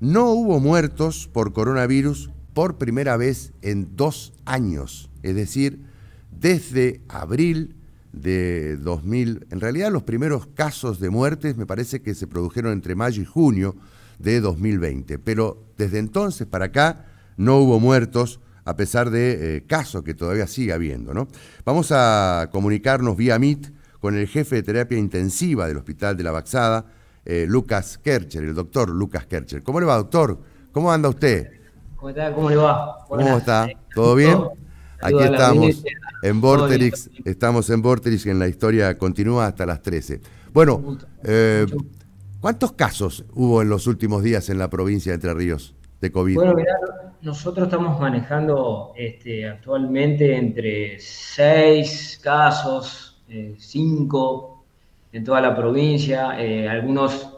No hubo muertos por coronavirus por primera vez en 2 años, es decir, desde abril de 2000. En realidad los primeros casos de muertes me parece que se produjeron entre mayo y junio de 2020, pero desde entonces para acá no hubo muertos, a pesar de casos que todavía sigue habiendo, ¿no? Vamos a comunicarnos vía Meet con el jefe de terapia intensiva del Hospital de la Baxada, Lucas Kercher, el doctor Lucas Kercher. ¿Cómo le va, doctor? ¿Cómo anda usted? ¿Cómo está? ¿Cómo le va? ¿Cómo Buenas. está? ¿Todo bien? Aquí Saludos a la estamos audiencia. en Todo bien. Vorterix, estamos en Vorterix, en la historia continúa hasta las 13. Bueno, Un gusto. eh, Mucho gusto. ¿cuántos casos hubo en los últimos días en la provincia de Entre Ríos de COVID? Bueno, mirá, nosotros estamos manejando actualmente entre 6 casos, 5 en toda la provincia. Algunos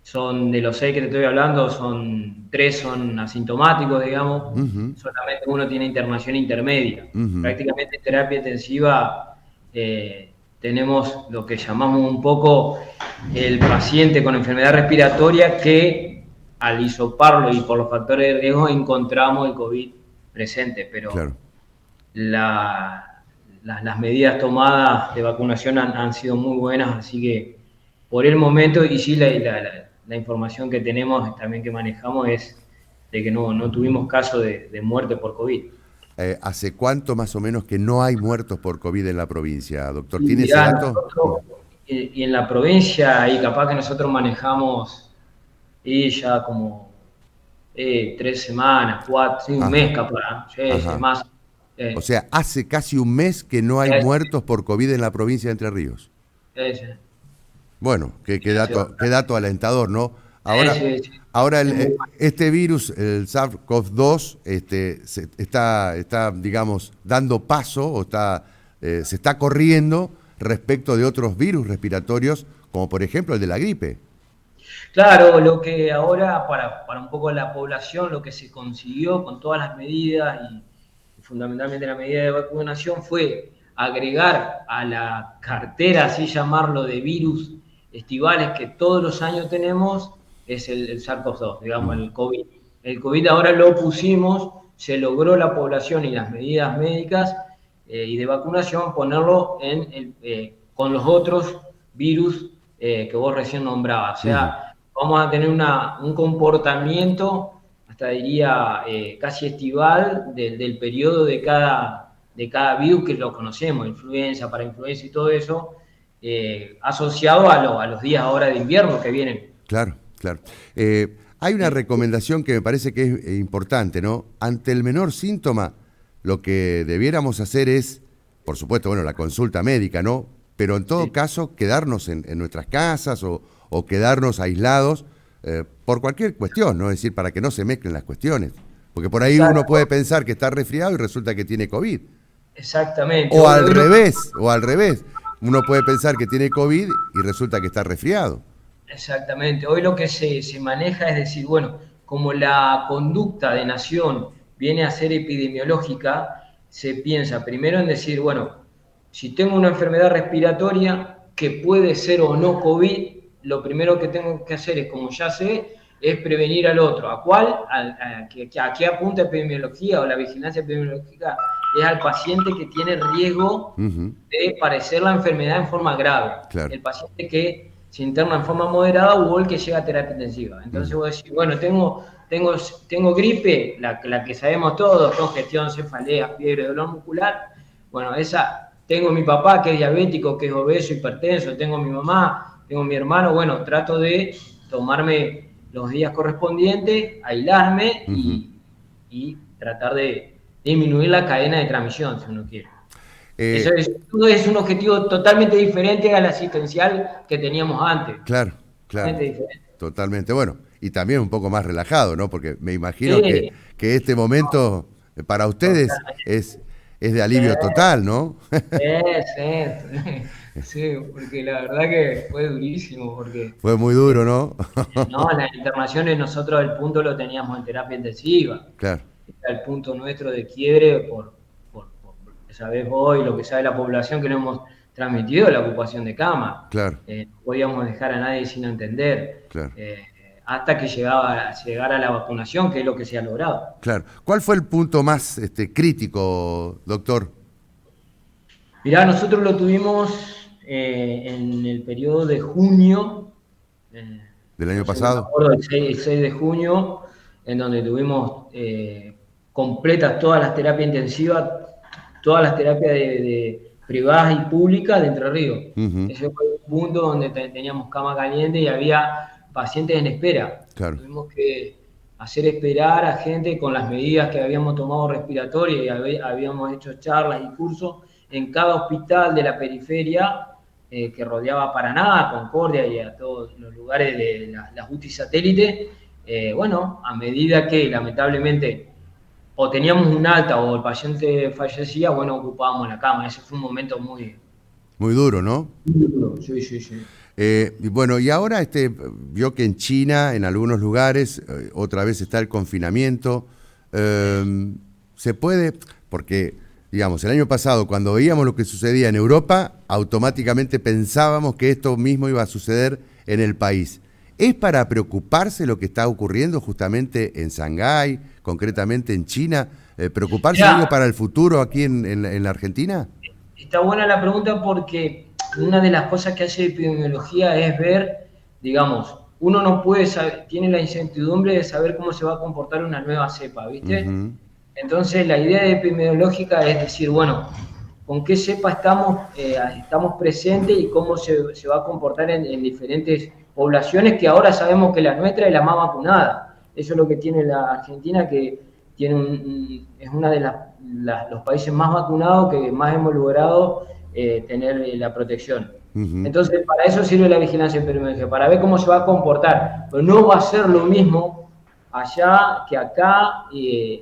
son de los 6 que te estoy hablando, 3 son asintomáticos, digamos. Ujú, Solamente uno tiene internación intermedia. ujú, Prácticamente en terapia intensiva tenemos lo que llamamos un poco el paciente con enfermedad respiratoria que al hisoparlo y por los factores de riesgo encontramos el COVID presente, pero claro. las medidas tomadas de vacunación han sido muy buenas, así que por el momento, y sí, la información que tenemos también que manejamos es de que no tuvimos caso de muerte por COVID. ¿Hace cuánto más o menos que no hay muertos por COVID en la provincia, doctor? Y ¿Tiene ese mirá, dato? nosotros, y en la provincia, y capaz que nosotros manejamos y ya como 3 semanas, 4, sí, un Ajá, mes capaz, sí, sí, ajá. más. O Eh, sea, hace casi un mes que no hay eh, muertos por COVID en la provincia de Entre Ríos. sí, Bueno, qué hace bastante. dato alentador, ¿no? Ahora, Sí, sí, ahora es muy este virus, el SARS-CoV-2, está, digamos, dando paso o se está corriendo respecto de otros virus respiratorios, como por ejemplo el de la gripe. claro, lo que ahora para un poco la población, lo que se consiguió con todas las medidas y fundamentalmente la medida de vacunación fue agregar a la cartera, así llamarlo, de virus estivales que todos los años tenemos, es el SARS-CoV-2, digamos, Mm, el COVID. El COVID ahora lo pusimos, se logró la población y las medidas médicas y de vacunación ponerlo con los otros virus que vos recién nombrabas. O ujú, sea, vamos a tener un comportamiento, hasta diría casi estival, del periodo de cada virus que lo conocemos, influenza, parainfluenza y todo eso, asociado a los días ahora de invierno que vienen. claro, claro. Hay una Eh, recomendación que me parece que es importante, ¿no? Ante el menor síntoma, lo que debiéramos hacer es, por supuesto, bueno, la consulta médica, ¿no? Pero en todo sí, caso, quedarnos en nuestras casas o quedarnos aislados por cualquier cuestión, ¿no? Es decir, para que no se mezclen las cuestiones. Porque por ahí uno puede exacto, pensar que está resfriado y resulta que tiene COVID. exactamente. Hoy lo O al revés. Uno puede pensar que tiene COVID y resulta que está resfriado. Exactamente. Hoy lo que se maneja es decir, bueno, como la conducta de nación viene a ser epidemiológica, se piensa primero en decir, bueno, si tengo una enfermedad respiratoria que puede ser o no COVID, lo primero que tengo que hacer es, como ya sé, es prevenir al otro. ¿A cuál? ¿A qué apunta epidemiología o la vigilancia epidemiológica? Es al paciente que tiene riesgo Ujú, de padecer la enfermedad en forma grave. claro. El paciente que se interna en forma moderada o el que llega a terapia intensiva. Entonces Ujú, vos decís, bueno, tengo gripe, la que sabemos todos, congestión, cefalea, fiebre, dolor muscular. Bueno, esa, tengo mi papá que es diabético, que es obeso, hipertenso, tengo mi mamá, tengo mi hermano. Bueno, trato de tomarme los días correspondientes, aislarme ujú. y tratar de disminuir la cadena de transmisión, si uno quiere. Eso Eh, es un objetivo totalmente diferente al asistencial que teníamos antes. claro, claro, Totalmente diferente. totalmente. Bueno, y también un poco más relajado, ¿no? Porque me imagino Sí, que este momento para ustedes totalmente. es de Sí, alivio total, ¿no? sí, sí, porque la verdad que fue durísimo, porque Fue muy eh, duro, ¿no? no, las internaciones nosotros el punto lo teníamos en terapia intensiva. Claro, Era el punto nuestro de quiebre por lo que sabés vos y lo que sabe la población que no hemos transmitido la ocupación de cama. claro, No podíamos dejar a nadie sin atender. claro. hasta que llegara la vacunación, que es lo que se ha logrado. Claro. ¿Cuál fue el punto más crítico, doctor? Mirá, nosotros lo tuvimos en el periodo de junio, ¿Del año no sé, no me pasado? acuerdo, el 6 de junio, en donde tuvimos completas todas las terapias intensivas, todas las terapias de privadas y públicas de Entre Ríos. Ujú. Ese fue un punto donde teníamos cama caliente y había pacientes en espera. Claro. Tuvimos que hacer esperar a gente con las medidas que habíamos tomado respiratorias y habíamos hecho charlas y cursos en cada hospital de la periferia que rodeaba Paraná, Concordia y a todos los lugares de las UTI satélite. Bueno, a medida que lamentablemente o teníamos un alta o el paciente fallecía, bueno, ocupábamos la cama. Ese fue un momento muy Muy duro, ¿no? duro. Sí, sí, sí. Y bueno, y ahora vio que en China, en algunos lugares, otra vez está el confinamiento. Se puede, porque, digamos, el año pasado, cuando veíamos lo que sucedía en Europa, automáticamente pensábamos que esto mismo iba a suceder en el país. ¿Es para preocuparse lo que está ocurriendo justamente en Shanghái, concretamente en China? ¿Preocuparse, Mirá, digo, para el futuro aquí en la Argentina? está buena la pregunta porque una de las cosas que hace epidemiología es ver, digamos, uno no puede saber, tiene la incertidumbre de saber cómo se va a comportar una nueva cepa, ¿viste? Ujú. Entonces la idea epidemiológica es decir, bueno, con qué cepa estamos presentes y cómo se va a comportar en diferentes poblaciones que ahora sabemos que la nuestra es la más vacunada. Eso es lo que tiene la Argentina, que tiene es uno de los países más vacunados que más hemos logrado tener la protección. Ujú. Entonces, para eso sirve la vigilancia epidemiológica, para ver cómo se va a comportar. Pero no va a ser lo mismo allá que acá,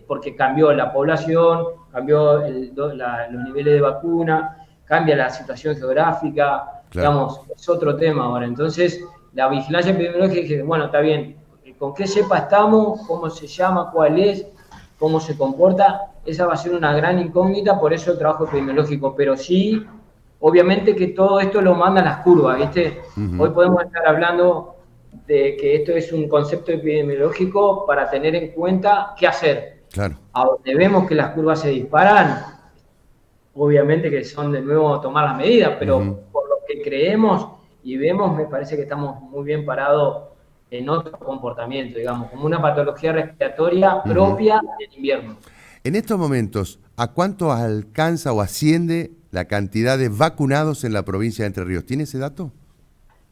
porque cambió la población, cambió los niveles de vacuna, cambia la situación geográfica, Claro. digamos, es otro tema ahora. Entonces, la vigilancia epidemiológica dije, bueno, está bien, con qué cepa estamos, cómo se llama, cuál es, cómo se comporta, esa va a ser una gran incógnita, por eso el trabajo epidemiológico, pero sí, obviamente que todo esto lo mandan las curvas, ¿viste? Hoy Ujú. podemos estar hablando de que esto es un concepto epidemiológico para tener en cuenta qué hacer. Claro. A donde vemos que las curvas se disparan, obviamente que son de nuevo tomar las medidas, Ujú. pero por lo que creemos y vemos, me parece que estamos muy bien parados en otro comportamiento, digamos, como una patología respiratoria Ujú. propia del invierno. En estos momentos, ¿a cuánto alcanza o asciende la cantidad de vacunados en la provincia de Entre Ríos? ¿Tiene ese dato?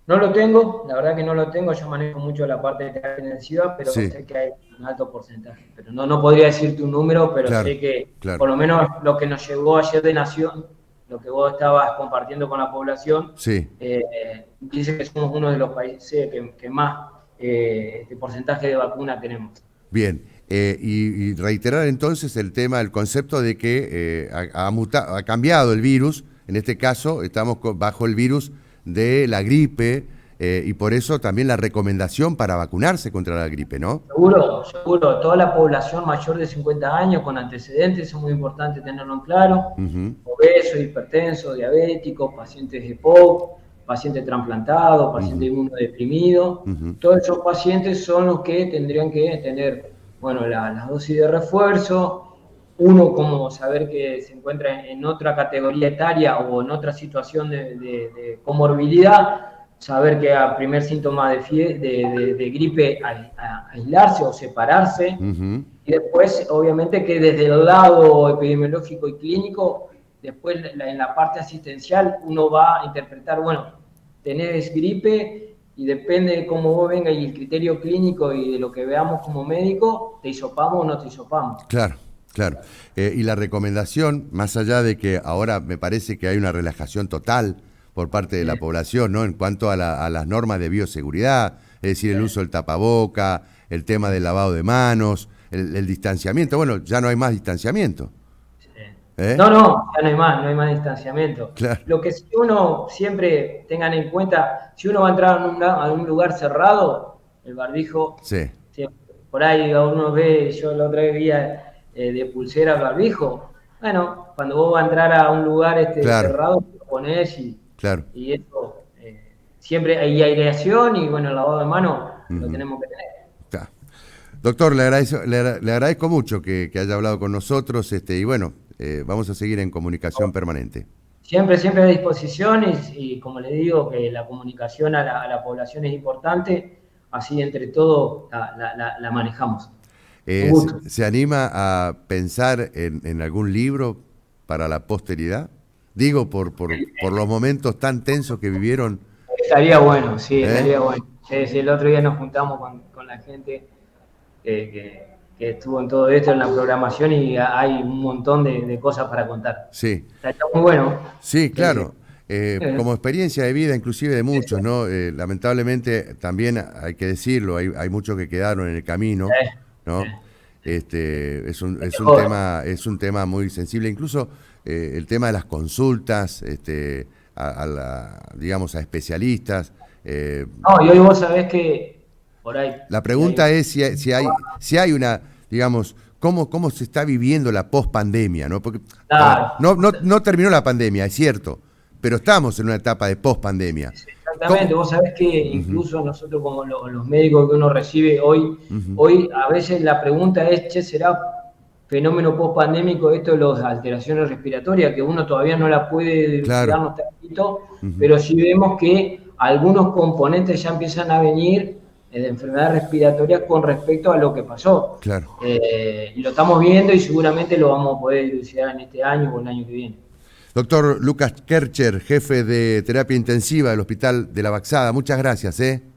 No lo tengo, la verdad que no lo tengo, yo manejo mucho la parte de terapia intensiva, pero Sí, sé que hay un alto porcentaje. Pero no podría decirte un número, pero claro, sé que claro. por lo menos lo que nos llegó ayer de Nación, lo que vos estabas compartiendo con la población, Sí, dice que somos uno de los países que más este porcentaje de vacuna tenemos. bien. Y reiterar entonces el tema, el concepto de que ha cambiado el virus. En este caso, estamos bajo el virus de la gripe y por eso también la recomendación para vacunarse contra la gripe, ¿no? Seguro, seguro. Toda la población mayor de 50 años con antecedentes, es muy importante tenerlo en claro. Ujú. Obesos, hipertensos, diabéticos, pacientes de EPOC, pacientes trasplantados, pacientes Ujú. inmunodeprimidos. Ujú. Todos esos pacientes son los que tendrían que tener, bueno, las dosis de refuerzo. Uno, como saber que se encuentra en otra categoría etaria o en otra situación de comorbilidad, saber que a primer síntoma de gripe aislarse o separarse, Ujú. y después obviamente que desde el lado epidemiológico y clínico, después en la parte asistencial uno va a interpretar, bueno, tenés gripe y depende de cómo vos venga y el criterio clínico y de lo que veamos como médico, te hisopamos o no te hisopamos. Claro, claro. Y la recomendación, más allá de que ahora me parece que hay una relajación total por parte de Sí, la población, ¿no? En cuanto a las normas de bioseguridad, es decir, sí, el uso del tapaboca, el tema del lavado de manos, el distanciamiento. Bueno, ya no hay más distanciamiento, sí. ¿eh? No, ya no hay más distanciamiento. Claro, Lo que sí uno siempre tengan en cuenta, si uno va a entrar a un lugar cerrado, el barbijo, sí, siempre, por ahí uno ve, yo la otra vez vi de pulsera el barbijo, bueno, cuando vos vas a entrar a un lugar claro, cerrado, lo ponés claro. y eso, siempre hay aireación y bueno, el lavado de manos lo tenemos que tener. Está. Doctor, le agradezco mucho que haya hablado con nosotros y bueno, vamos a seguir en comunicación permanente. Siempre, siempre a disposición y como le digo, que la comunicación a la población es importante, así entre todos la manejamos. Un gusto. ¿Se anima a pensar en algún libro para la posteridad? Digo, por los momentos tan tensos que vivieron. Estaría bueno, sí, estaría bueno. Sí, el otro día nos juntamos con la gente que estuvo en todo esto, en la programación, y hay un montón de cosas para contar. Sí. Estaría muy bueno. Sí, claro. Como experiencia de vida, inclusive de muchos, ¿no? Lamentablemente, también hay que decirlo, hay muchos que quedaron en el camino, ¿no? Es un tema muy sensible, incluso el tema de las consultas, digamos, a especialistas. No, y hoy vos sabés que por ahí. La pregunta es si hay una, digamos, cómo se está viviendo la pospandemia, ¿no? Porque Claro. no terminó la pandemia, es cierto, pero estamos en una etapa de pospandemia. Exactamente, vos sabés que incluso nosotros como los médicos que uno recibe hoy a veces la pregunta es, che, ¿será fenómeno post-pandémico esto de las alteraciones respiratorias? Que uno todavía no la puede Claro. quedarnos tranquilo, pero sí vemos que algunos componentes ya empiezan a venir de enfermedades respiratorias con respecto a lo que pasó. Claro. Y lo estamos viendo y seguramente lo vamos a poder dilucidar en este año o el año que viene. Doctor Lucas Kercher, jefe de terapia intensiva del Hospital de la Baxada, muchas gracias.